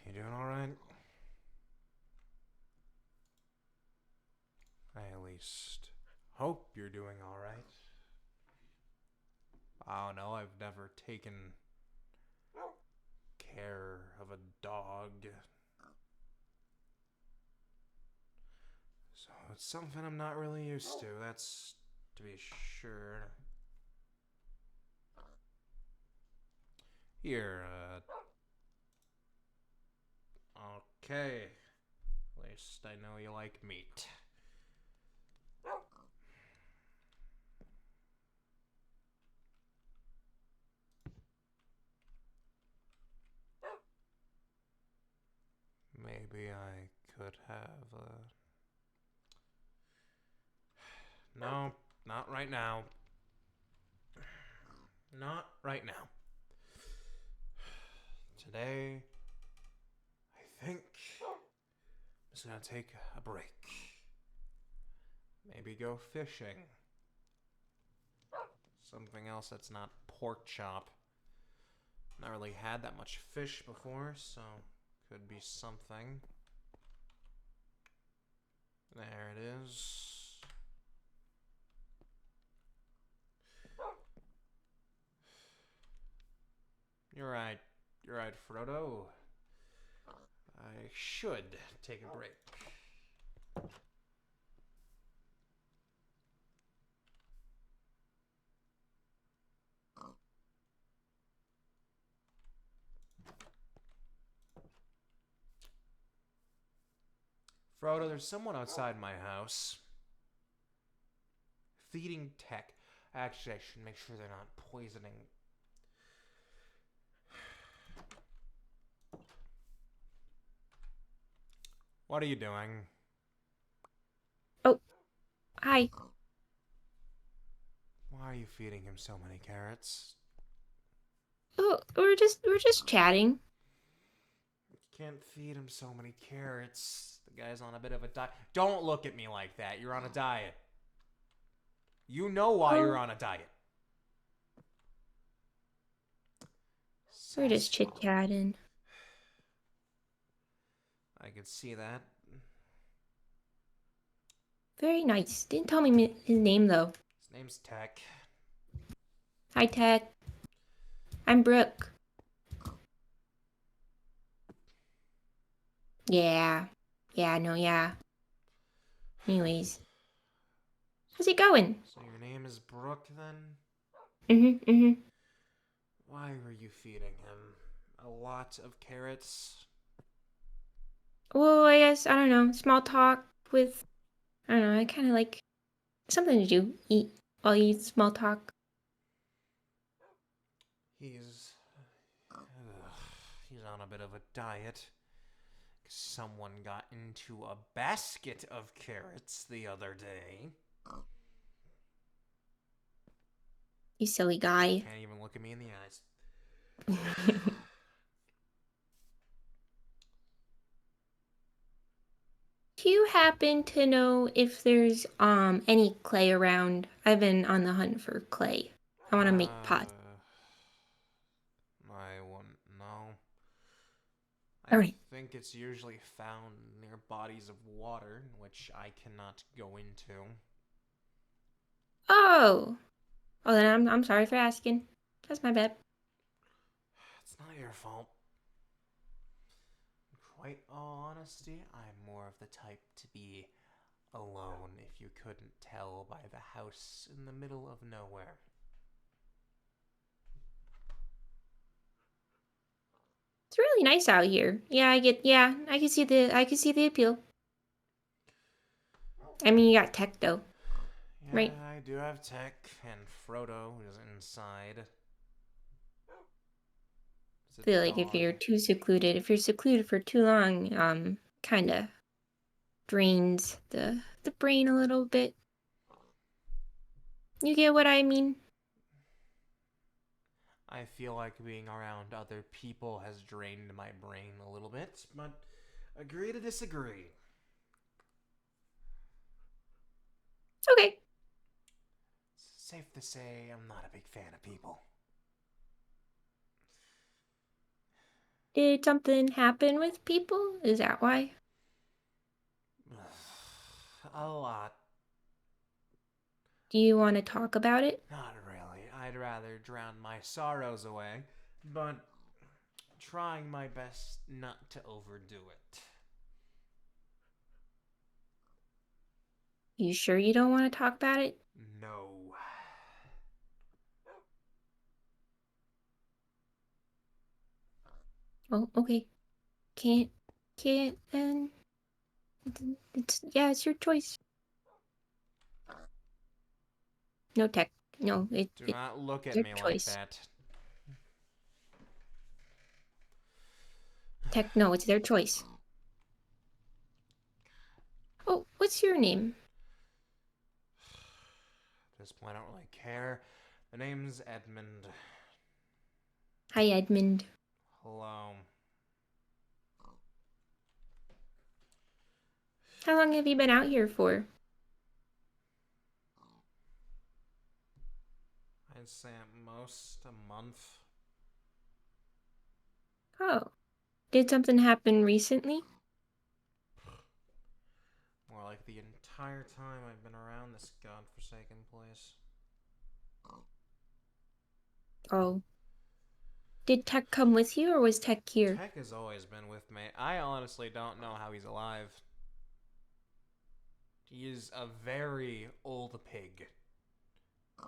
You doing alright? I at least hope you're doing alright. I don't know, I've never taken care of a dog. So it's something I'm not really used to, that's to be sure. Here, okay. At least I know you like meat. Maybe I could have, No, not right now. Not right now. Today, I think I'm just gonna take a break. Maybe go fishing. Something else that's not pork chop. Not really had that much fish before, so could be something. There it is. You're right, Frodo. I should take a break. Frodo, there's someone outside my house. Feeding tech. Actually, I should make sure they're not poisoning. What are you doing? Oh, hi. Why are you feeding him so many carrots? Oh, we're just chatting. You can't feed him so many carrots. The guy's on a bit of a diet. Don't look at me like that. You're on a diet. You know why you're on a diet. We're just chit-chatting. I could see that. Very nice. Didn't tell me his name, though. His name's Tech. Hi, Tech. I'm Brooke. Yeah. Yeah, no, yeah. Anyways. How's it going? So your name is Brooke, then? Mm-hmm. Why were you feeding him a lot of carrots? Well, I guess, I don't know, small talk with, I don't know, I kind of like something to do. Eat while you eat small talk. He's on a bit of a diet. Someone got into a basket of carrots the other day. You silly guy. Can't even look at me in the eyes. Do you happen to know if there's any clay around? I've been on the hunt for clay. I want to make pots. I wouldn't know. I Alright. think it's usually found near bodies of water, which I cannot go into. Oh. Oh, then I'm sorry for asking. That's my bad. It's not your fault. In quite all honesty, I'm more of the type to be alone, if you couldn't tell by the house in the middle of nowhere. It's really nice out here. I can see the appeal. I mean, you got tech though, Yeah, right? I do have Tech and Frodo, who's inside. I feel like if you're secluded for too long, kind of drains the brain a little bit. You get what I mean? I feel like being around other people has drained my brain a little bit, but agree to disagree. Okay. It's safe to say I'm not a big fan of people. Did something happen with people? Is that why? A lot. Do you want to talk about it? Not really. I'd rather drown my sorrows away, but trying my best not to overdo it. You sure you don't want to talk about it? No. Oh, okay. Can't, and it's your choice. No tech. No, Do not look at their me like choice. that. Tech, no, it's their choice. Oh, what's your name? At this point, I don't really care. The name's Edmund. Hi, Edmund. Hello. How long have you been out here for? I'd say at most a month. Oh, did something happen recently? More like the entire time I've been around this godforsaken place. Oh. Did Tech come with you, or was Tech here? Tech has always been with me. I honestly don't know how he's alive. He is a very old pig.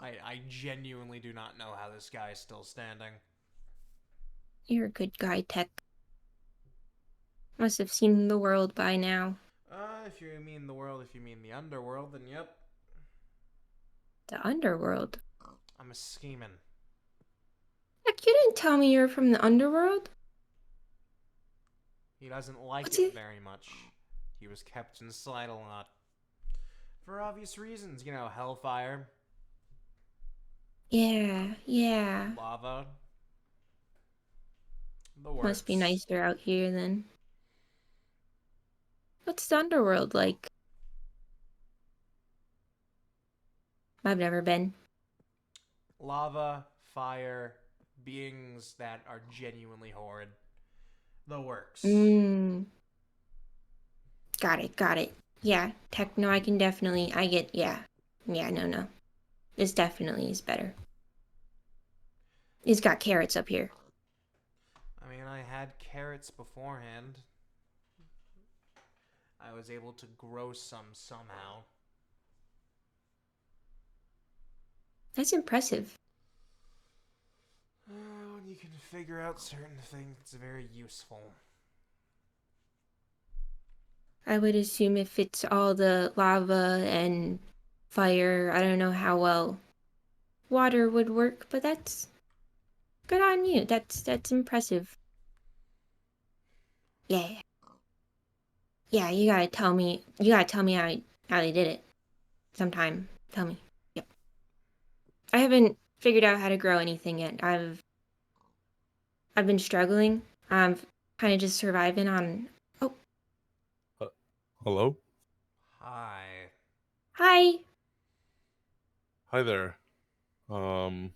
I genuinely do not know how this guy is still standing. You're a good guy, Tech. Must have seen the world by now. If you mean the world, if you mean the underworld, then yep. The underworld? I'm a scheming. Tech, you didn't tell me you're from the underworld? He doesn't like What's it it? very much. He was kept inside a lot. For obvious reasons, you know, hellfire, Yeah. lava, the Must be works. nicer out here then. What's the underworld like? I've never been. Lava, fire, beings that are genuinely horrid. The works. Got it. Yeah, techno, I get, yeah. Yeah, no. This definitely is better. It's got carrots up here. I mean, I had carrots beforehand. I was able to grow some somehow. That's impressive. When you can figure out certain things, it's very useful. I would assume if it's all the lava and fire, I don't know how well water would work, but that's good on you. That's impressive. Yeah. Yeah, you gotta tell me how they did it sometime. Tell me. Yep. I haven't figured out how to grow anything yet. I've been struggling. I'm kind of just surviving on. Oh, Hello? Hi. hi. Hi there. Do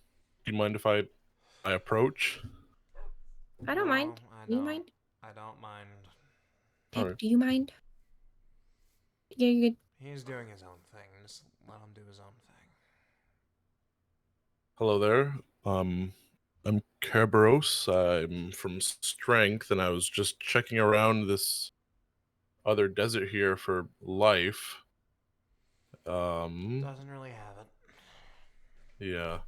you mind if I approach? I don't No, mind. I Do you don't. mind? I don't mind. Tech, Alright. do you mind? You're good. He's doing his own thing. Just let him do his own thing. Hello there. I'm Kerberos. I'm from Strength, and I was just checking around this other desert here for life. Doesn't really have it. Yeah.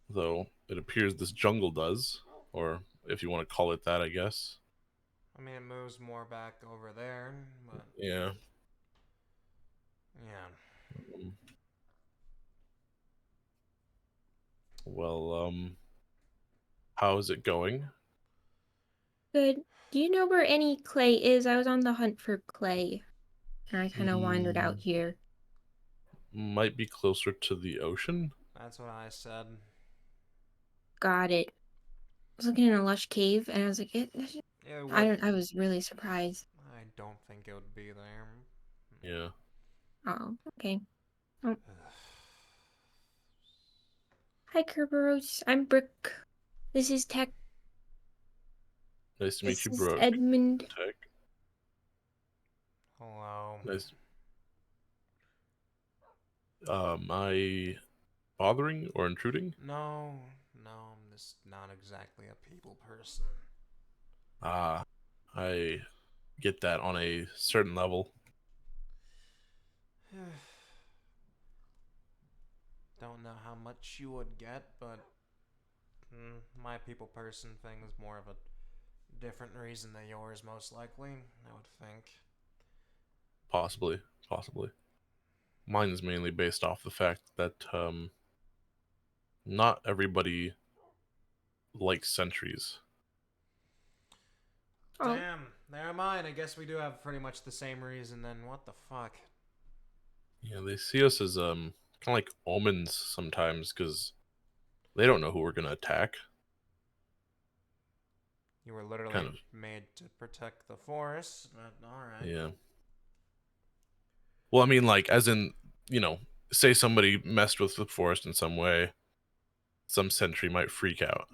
Though it appears this jungle does, or if you want to call it that, I guess. I mean, it moves more back over there, but Yeah. yeah. Um, well, how is it going? Good. Do you know where any clay is? I was on the hunt for clay, and I kind of wandered out here. Might be closer to the ocean. That's what I said. Got it. I was looking in a lush cave, and I was like, What? I was really surprised. I don't think it would be there. Yeah. Oh, okay. Oh. Hi, Kerberos. I'm Brooke. This is Tech. Nice to meet This you, is Brooke. Edmund. Tech. Hello. Nice. Am I bothering or intruding? No, I'm just not exactly a people person. Ah, I get that on a certain level. Don't know how much you would get, but my people person thing is more of a different reason than yours, most likely, I would think. Possibly. Mine is mainly based off the fact that not everybody likes sentries. Oh, Damn, never mind. I guess we do have pretty much the same reason then. What the fuck? Yeah, they see us as kind of like omens sometimes because they don't know who we're gonna attack. You were literally Kind of. made to protect the forest, but alright. Yeah. Well, I mean, like, as in, say somebody messed with the forest in some way, some sentry might freak out,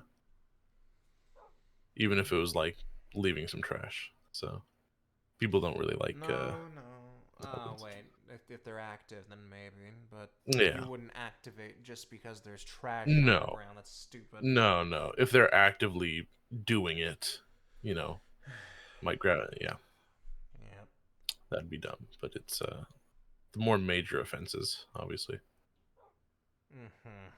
even if it was like leaving some trash. So people don't really like No. Oh, omens. wait. If they're active, then maybe. But Yeah. you wouldn't activate just because there's trash on the No. ground. That's stupid. No. If they're actively doing it, you know, might grab it. Yeah, Yep. that'd be dumb. But it's the more major offenses, obviously. Mm-hmm.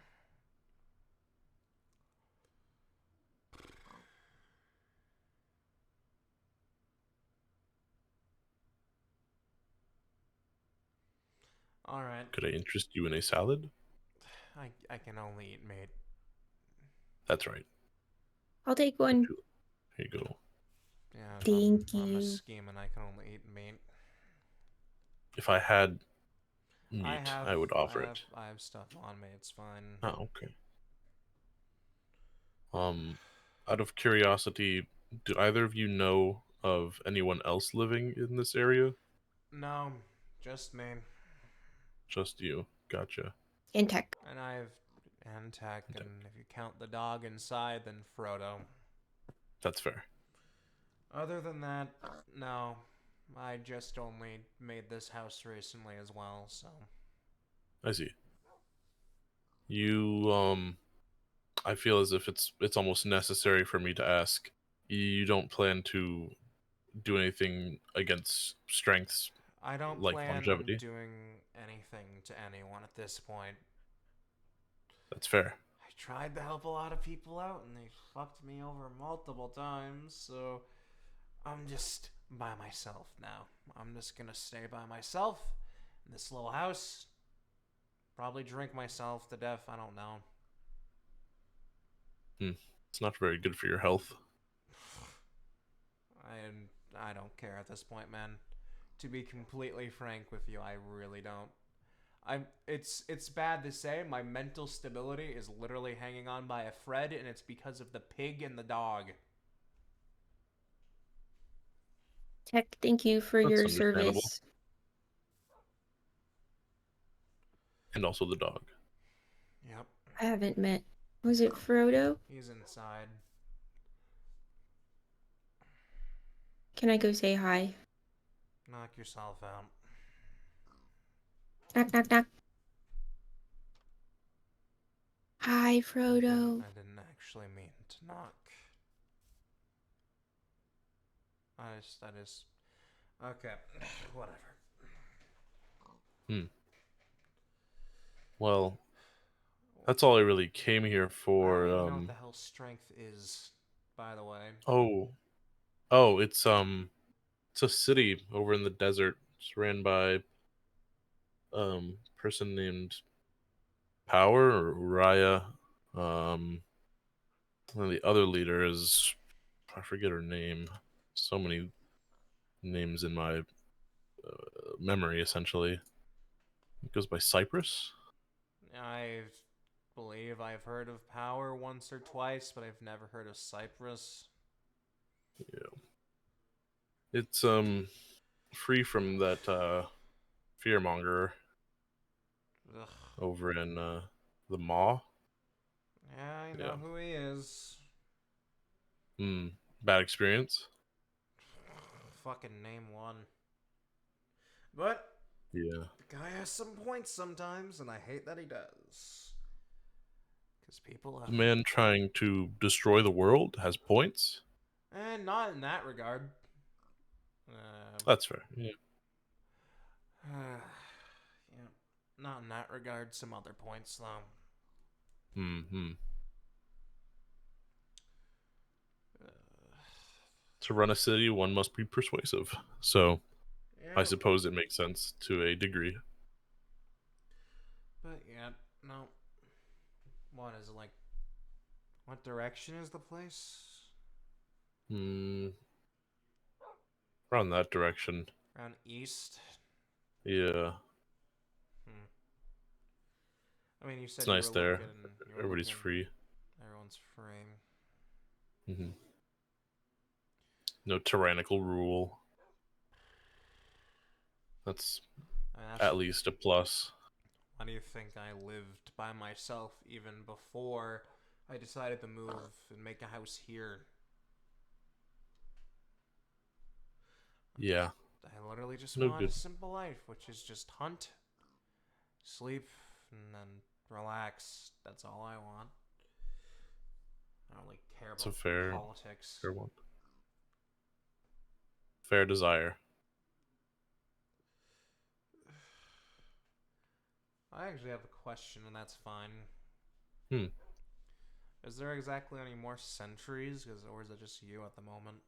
Alright. Could I interest you in a salad? I can only eat meat. That's right. I'll take one. Here you go. Yeah, Thank I'm a you. scheme and I can only eat meat. If I had meat, I would offer it. I have stuff on me. It's fine. Oh, okay. Out of curiosity, do either of you know of anyone else living in this area? No, just me. Just you. Gotcha. In Tech. And I've Antec, and if you count the dog inside, then Frodo. That's fair. Other than that, no. I just only made this house recently as well, so. I see. You I feel as if it's almost necessary for me to ask. You don't plan to do anything against strengths I don't like plan on longevity? doing anything to anyone at this point. That's fair. I tried to help a lot of people out and they fucked me over multiple times, so I'm just by myself now. I'm just gonna stay by myself in this little house. Probably drink myself to death, I don't know. It's not very good for your health. I don't care at this point, man. To be completely frank with you, I really don't. It's bad to say, my mental stability is literally hanging on by a thread, and it's because of the pig and the dog. Tech, thank you for That's your understandable. service. And also the dog. Yep, I haven't met. Was it Frodo? he's inside. Can I go say hi? Knock yourself out. Knock, knock, knock. Hi, Frodo. I didn't actually mean to knock. I just. Okay, whatever. Well, that's all I really came here I for. don't even know what the hell strength is, by the way. Oh, it's a city over in the desert. It's ran by person named Power or Raya. And the other leader is, I forget her name. So many names in my memory, essentially. It goes by Cypress. I believe I've heard of Power once or twice, but I've never heard of Cypress. Yeah. It's free from that fearmonger Ugh. over in the Maw. Yeah, I know Yeah. who he is. Bad experience. Fucking name one. But Yeah. the guy has some points sometimes, and I hate that he does. Because people The man trying to destroy the world has points. And not in that regard. That's fair. Yeah. Yeah, not in that regard. Some other points, though. To run a city, one must be persuasive. So I Yeah, suppose it makes sense to a degree. but yeah, no. What is it like? What direction is the place? Around that direction. Around east. Yeah. I mean, you said It's you nice were there. looking. Everybody's free. Everyone's free. No tyrannical rule. That's at least a plus. Why do you think I lived by myself even before I decided to move and make a house here? Yeah. I literally just No wanted good. a simple life, which is just hunt, sleep, and then relax. That's all I want. I don't really care It's a about politics. fair one. Fair desire. I actually have a question, and that's fine. Hmm. Is there exactly any more sentries, or is it just you at the moment?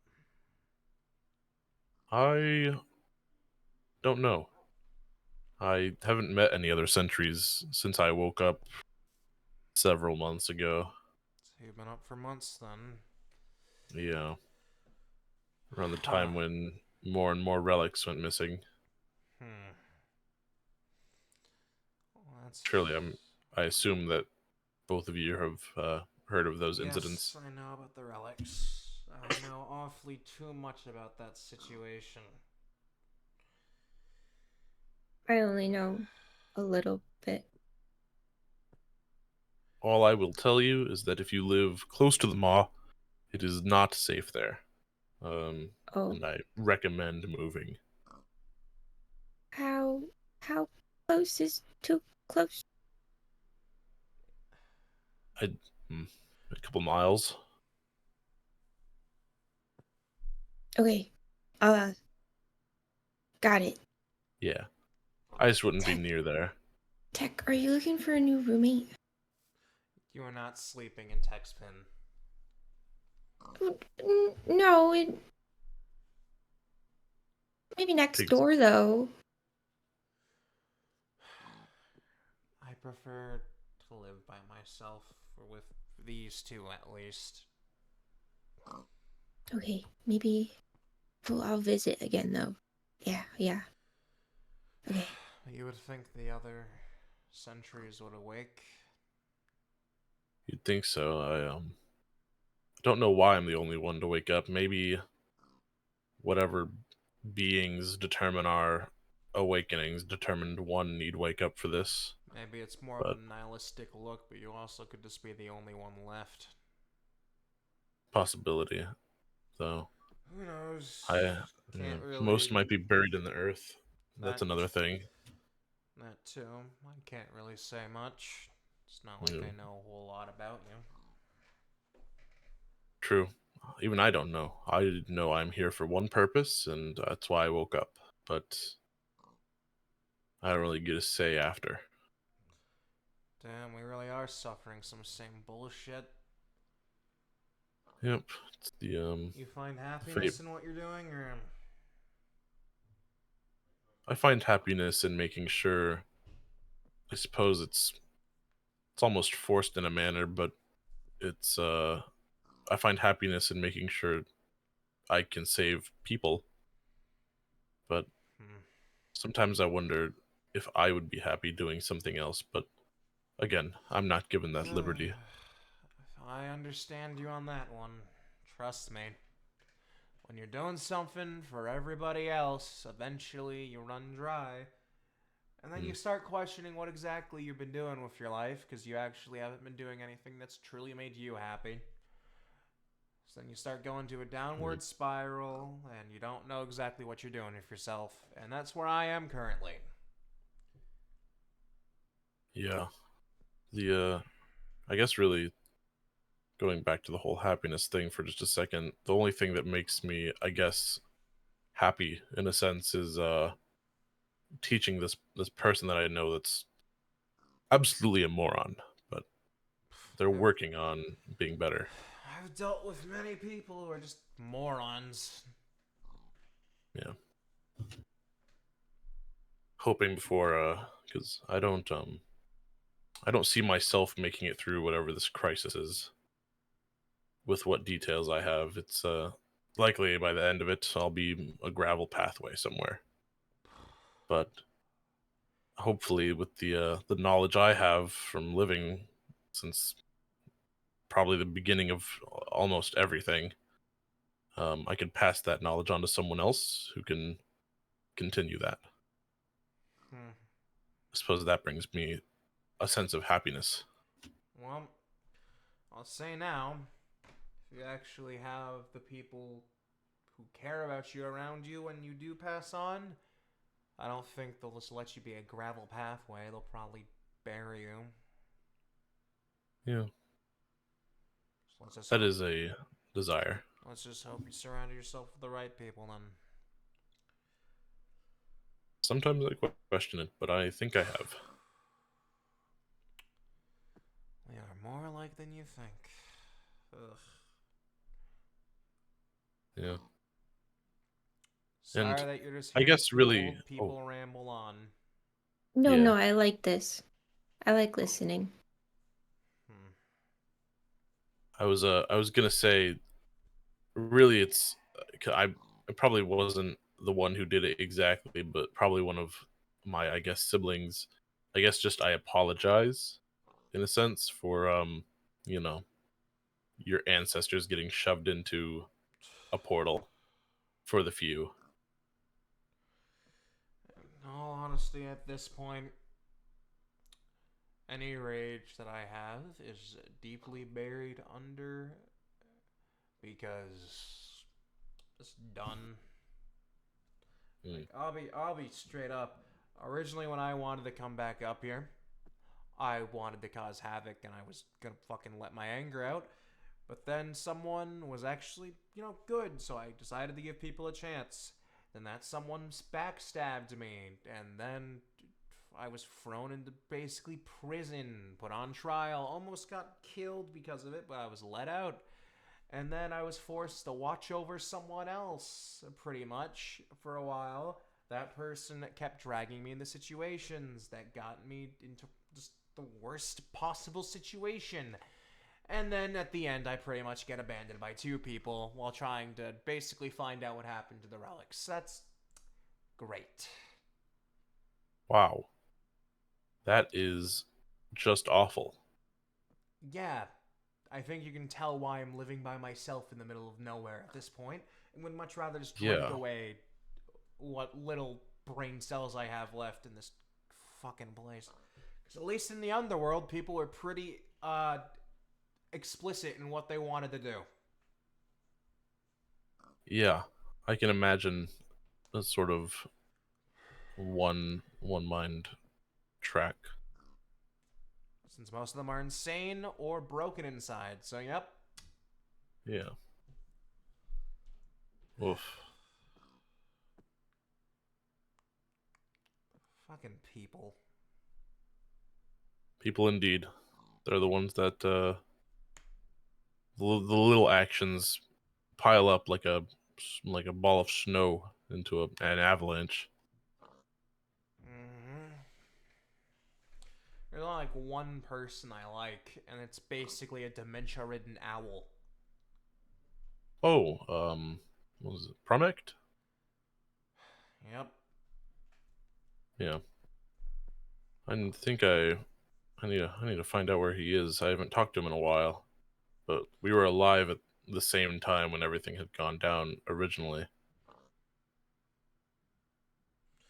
I don't know. I haven't met any other sentries since I woke up several months ago. So you've been up for months then. Yeah. Around the time when more and more relics went missing. Well, that's... Surely I assume that both of you have heard of those incidents. Yes, I know about the relics. I know awfully too much about that situation. I only know a little bit. All I will tell you is that if you live close to the Maw, it is not safe there. Oh, And I recommend moving. close is too close? A couple miles. Okay. Got it. Yeah. I just wouldn't be Tech. near there. Tech, are you looking for a new roommate? You are not sleeping in Texpin. No, maybe next door, though. I prefer to live by myself, or with these two at least. Okay, maybe I'll visit again, though. Yeah. Okay. You would think the other sentries would awake. You'd think so. I don't know why I'm the only one to wake up. Maybe whatever beings determine our awakenings determined one need wake up for this. Maybe it's more But of a nihilistic look, but you also could just be the only one left. possibility, though. Who knows? Yeah, Can't really. most might be buried in the earth. That's That another thing. That too. I can't really say much. It's not like Yeah. I know a whole lot about you. True. Even I don't know. I know I'm here for one purpose, and that's why I woke up. But I don't really get a say after. Damn, we really are suffering some same bullshit. Yep. It's the You find fate. happiness in what you're doing, or I find happiness in making sure. I suppose it's almost forced in a manner, but it's I find happiness in making sure I can save people. But sometimes I wonder if I would be happy doing something else, but again, I'm not given that liberty. I understand you on that one. Trust me. When you're doing something for everybody else, eventually you run dry. And then you start questioning what exactly you've been doing with your life, because you actually haven't been doing anything that's truly made you happy. So then you start going to a downward spiral, and you don't know exactly what you're doing with yourself. And that's where I am currently. Yeah. I guess really going back to the whole happiness thing for just a second, the only thing that makes me, I guess, happy in a sense is teaching this person that I know that's absolutely a moron, but they're working on being better. I've dealt with many people who are just morons. Yeah. Hoping for because I don't see myself making it through whatever this crisis is. With what details I have, it's likely by the end of it I'll be a gravel pathway somewhere. But hopefully with the knowledge I have from living since probably the beginning of almost everything, I can pass that knowledge on to someone else who can continue that. I suppose that brings me a sense of happiness. Well, I'll say now, if you actually have the people who care about you around you when you do pass on, I don't think they'll just let you be a gravel pathway. They'll probably bury you. Yeah. So That is a desire. let's just hope you surround yourself with the right people then. Sometimes I question it, but I think I have. We are more alike than you think. Ugh. Yeah. Sorry And that you're just I hearing guess two really old people ramble on. No, I like this. I like listening. I was gonna say, really, it's I probably wasn't the one who did it exactly, but probably one of my, I guess, siblings. I guess just I apologize in a sense for you know, your ancestors getting shoved into a portal for the few. In all honesty, at this point, any rage that I have is deeply buried under, because it's done. Like, I'll be straight up. Originally, when I wanted to come back up here, I wanted to cause havoc and I was gonna fucking let my anger out. But then someone was actually, good, so I decided to give people a chance. Then that someone backstabbed me, and then I was thrown into basically prison, put on trial, almost got killed because of it, but I was let out. And then I was forced to watch over someone else, pretty much, for a while. That person kept dragging me into situations that got me into just the worst possible situation. And then at the end, I pretty much get abandoned by two people while trying to basically find out what happened to the relics. That's great. Wow. That is just awful. Yeah, I think you can tell why I'm living by myself in the middle of nowhere at this point, and would much rather just drink Yeah. away what little brain cells I have left in this fucking place. Because at least in the underworld, people were pretty explicit in what they wanted to do. Yeah. I can imagine a sort of one mind track. Since most of them are insane or broken inside. So, yep. Yeah. Oof. Fucking people. People indeed. They're the ones that the little actions pile up like a ball of snow into an avalanche. Mm-hmm. There's only like one person I like, and it's basically a dementia-ridden owl. Oh, what was it? Promect? Yep. Yeah. I think I need to find out where he is. I haven't talked to him in a while, but we were alive at the same time when everything had gone down originally.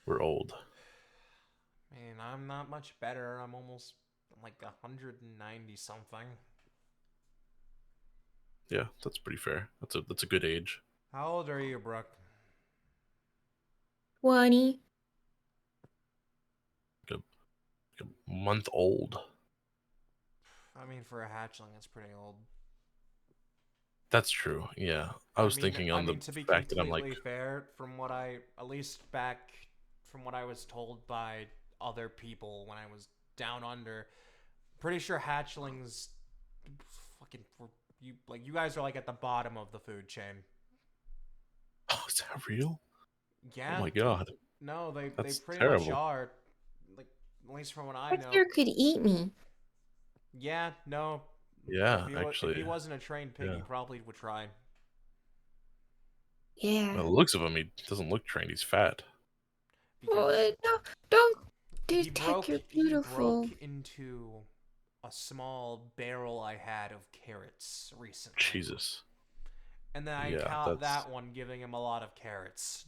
We're old. Man, I'm not much better. I'm like 190 something. Yeah, that's pretty fair. That's a good age. How old are you, Brooke? 20. Like a month old. I mean, for a hatchling, it's pretty old. That's true. Yeah, I was thinking on the To be fact that I'm like, completely fair, from what at least back from what I was told by other people when I was down under, pretty sure hatchlings, fucking, you guys are like at the bottom of the food chain. oh, is that real? Oh Yeah. my god, No, they that's pretty much terrible. are. Like, at least from what I What know. here could eat me? Yeah, no. Yeah, If he actually, wasn't a trained pig, yeah. he probably would try. By Yeah. the looks of him, he doesn't look trained. He's fat. Because Oh, no, don't he detect broke you're he broke beautiful. into a small barrel I had of carrots recently. Jesus. And then I Yeah, caught that's. that one giving him a lot of carrots.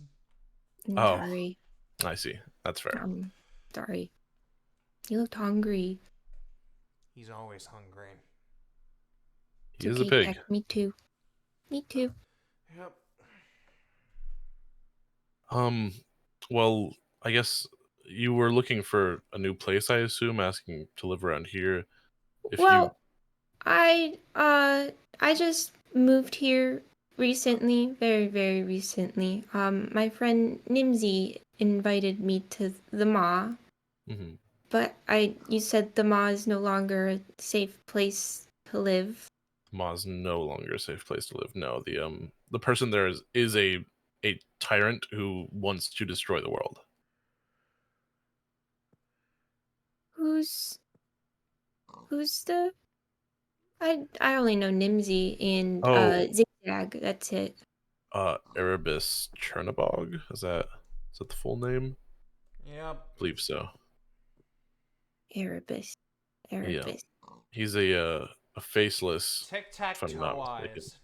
I'm Oh, sorry. I see. That's fair. Sorry. You looked hungry. He's always hungry. It's He is a okay, pig. Jack. Me too. Me too. Yep. Well, I guess you were looking for a new place, I assume, asking to live around here. If you. Well, I just moved here recently, very, very recently. My friend Nimsy invited me to the Ma, Mhm. but you said the Ma is no longer a safe place to live. Ma's no longer a safe place to live. No, the person there is a tyrant who wants to destroy the world. Who's the? I only know Nimsy and Oh, Zigzag. That's it. Erebus Chernabog. Is that the full name? Yep. I believe so. Erebus. Yeah, Erebus. he's a faceless, if I'm not Tic-tac-toe mistaken. eyes.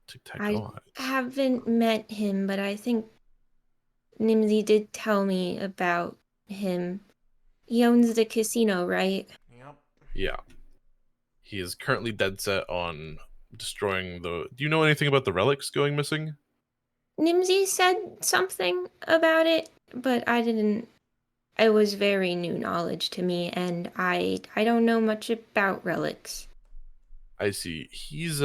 Tic tac I toe. haven't met him, but I think Nimsy did tell me about him. He owns the casino, right? Yep. Yeah, he is currently dead set on destroying the. Do you know anything about the relics going missing? Nimsy said something about it, but I didn't it was very new knowledge to me, and I don't know much about relics. I see. He's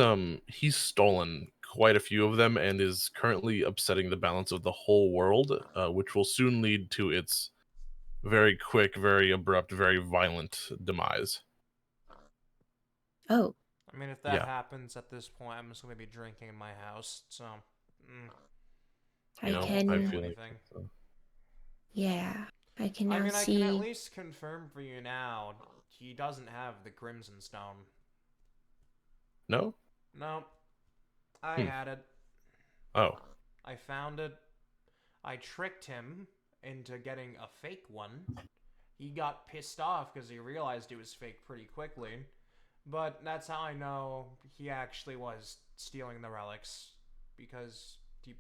stolen quite a few of them and is currently upsetting the balance of the whole world, which will soon lead to its very quick, very abrupt, very violent demise. Oh, I mean, if that Yeah, happens at this point, I'm just gonna be drinking in my house. So, mm, you I I know, won't I do can, feel like anything. yeah, I can I now mean, I can at see. least confirm for you now, he doesn't have the Crimson Stone. no. No, I Hmm. had it. Oh, I found it. I tricked him into getting a fake one. He got pissed off because he realized it was fake pretty quickly. But that's how I know he actually was stealing the relics. Because he.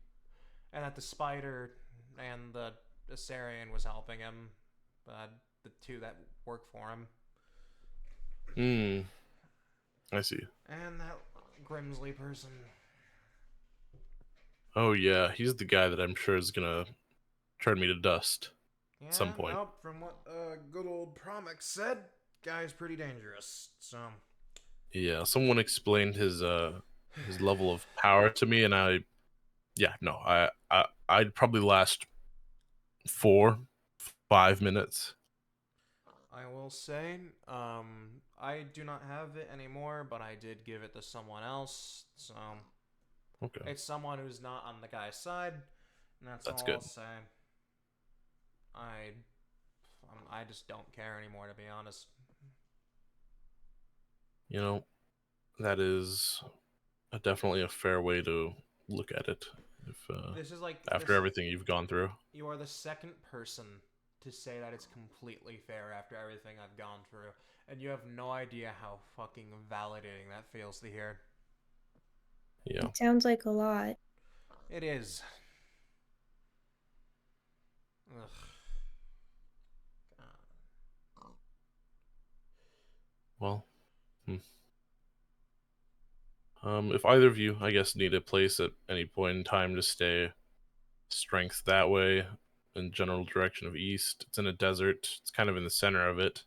And that the spider and the Assyrian was helping him. The two that work for him. hmm. I see. And that Grimsley person. Oh yeah, he's the guy that I'm sure is gonna turn me to dust at Yeah, some point. nope. From what good old Promix said, guy's pretty dangerous. So. Yeah, someone explained his level of power to me, and I'd probably last 4, 5 minutes. I will say, I do not have it anymore, but I did give it to someone else. So Okay, it's someone who's not on the guy's side, and that's that's all I'll good. say. I, I just don't care anymore, to be honest. You know, that is definitely a fair way to look at it. If This is like after this. everything you've gone through, You are the second person to say that it's completely fair after everything I've gone through, and you have no idea how fucking validating that feels to hear. yeah. It sounds like a lot. It is. Ugh. Well, hmm. If either of you, I guess, need a place at any point in time to stay, strength that way, in general direction of east. It's in a desert. It's kind of in the center of it,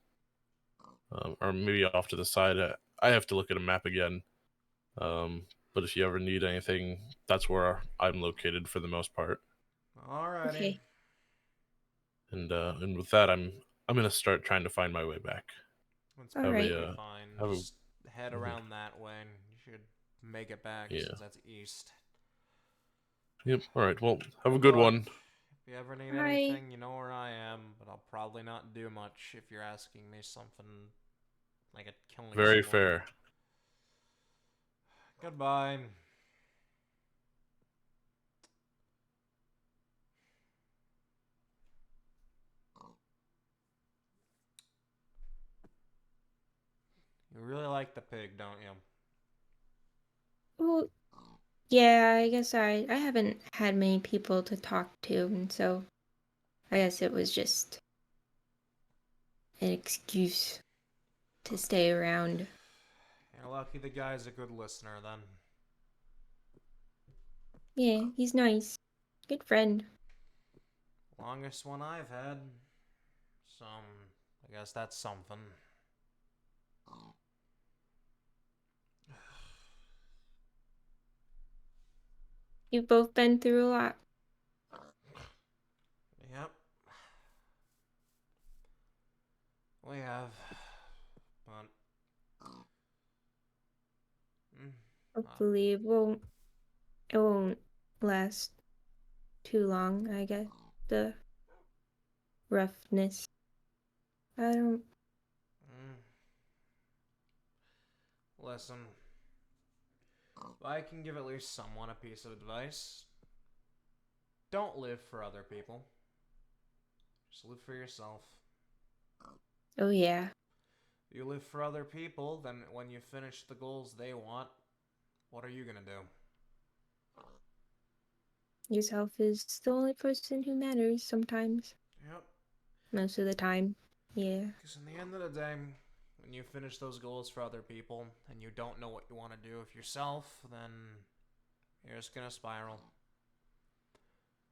or maybe off to the side. I have to look at a map again. But if you ever need anything, that's where I'm located for the most part. Alrighty. Okay. And with that, I'm gonna start trying to find my way back. That's All Have right. perfectly a fine. have a Just head mhm. around that way, and you should make it back Yeah. since that's east. Yep. All right. Well, have a Good good luck. one. If you ever need Bye. anything, you know where I am, but I'll probably not do much if you're asking me something like a killing Very someone. fair. Goodbye. You really like the pig, don't you? Well, yeah, I guess I haven't had many people to talk to, and so I guess it was just an excuse to stay around. You're lucky the guy's a good listener, then. Yeah, he's nice. Good friend. Longest one I've had. I guess that's something. You've both been through a lot. Yep, we have. But. Mm, Hopefully it won't last too long, I guess. The roughness. I don't mm. Listen, if I can give at least someone a piece of advice, don't live for other people. Just live for yourself. Oh yeah. If you live for other people, then when you finish the goals they want, what are you gonna do? Yourself is the only person who matters sometimes. Yep. Most of the time. Yeah. Because in the end of the day, when you finish those goals for other people and you don't know what you want to do with yourself, then you're just gonna spiral.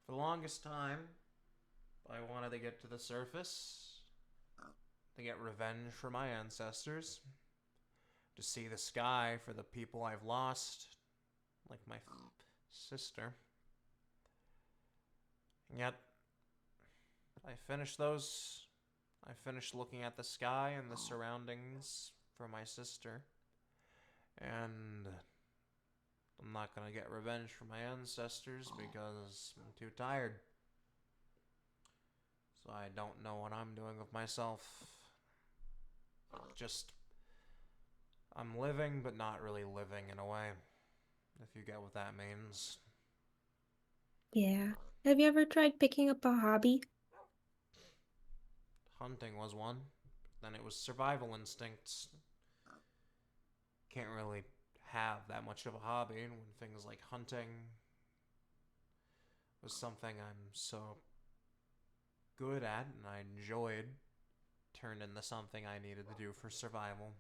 For the longest time, I wanted to get to the surface, to get revenge for my ancestors, to see the sky for the people I've lost, like my sister. And yet, I finished those. I finished looking at the sky and the surroundings for my sister. And I'm not gonna get revenge for my ancestors because I'm too tired. So I don't know what I'm doing with myself. Just, I'm living, but not really living in a way, if you get what that means. Yeah. Have you ever tried picking up a hobby? Hunting was one. Then it was survival instincts. Can't really have that much of a hobby when things like hunting was something I'm so good at and I enjoyed turned into something I needed to do for survival.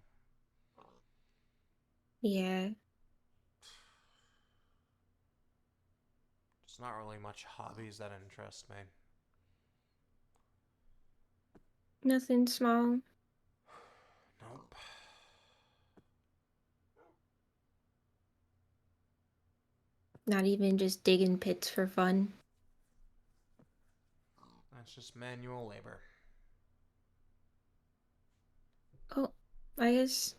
Yeah. There's not really much hobbies that interest me. Nothing small. Nope. Not even just digging pits for fun. That's just manual labor. Oh, I guess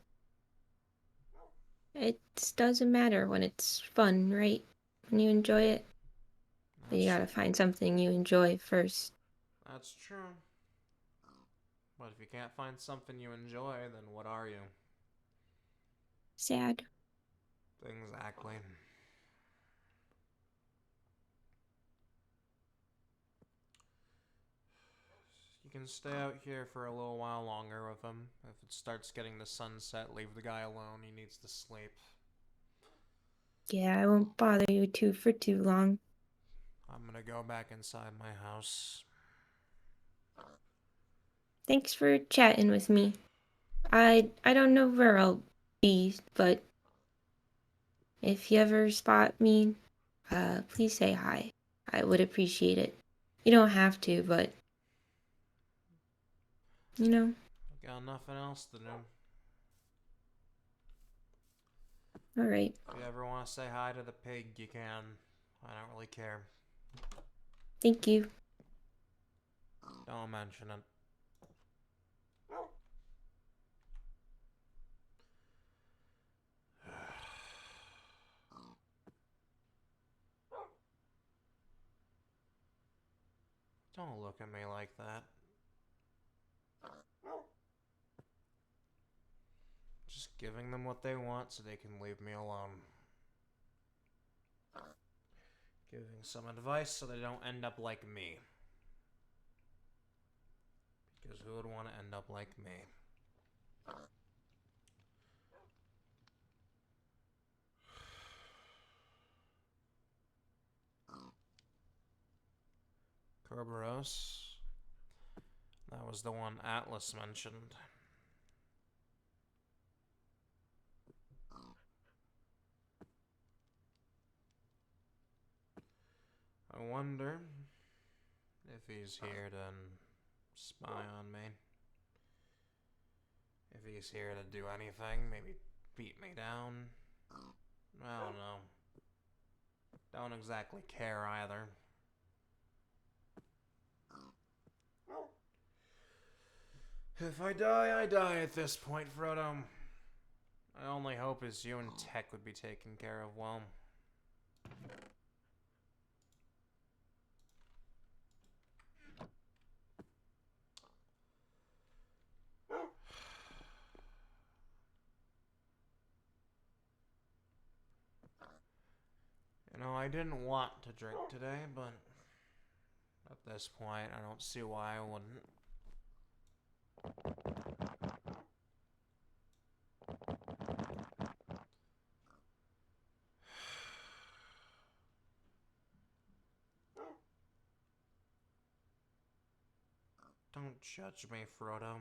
it doesn't matter when it's fun, right? When you enjoy it. But you gotta find something you enjoy first. That's true. But if you can't find something you enjoy, then what are you? Sad. Exactly. You can stay out here for a little while longer with him. If it starts getting to sunset, leave the guy alone. He needs to sleep. Yeah, I won't bother you for too long. I'm gonna go back inside my house. Thanks for chatting with me. I don't know where I'll be, but if you ever spot me, please say hi. I would appreciate it. You don't have to, but you know. Got nothing else to do. Alright. If you ever want to say hi to the pig, you can. I don't really care. Thank you. Don't mention it. Don't look at me like that. Just giving them what they want so they can leave me alone. Giving some advice so they don't end up like me. Because who would want to end up like me? Kerberos. That was the one Atlas mentioned. I wonder if he's here to spy on me. If he's here to do anything, maybe beat me down. I don't know. Don't exactly care either. If I die, I die at this point, Frodo. My only hope is you and Tech would be taken care of well. You know, I didn't want to drink today, but at this point, I don't see why I wouldn't. Don't judge me, Frodo.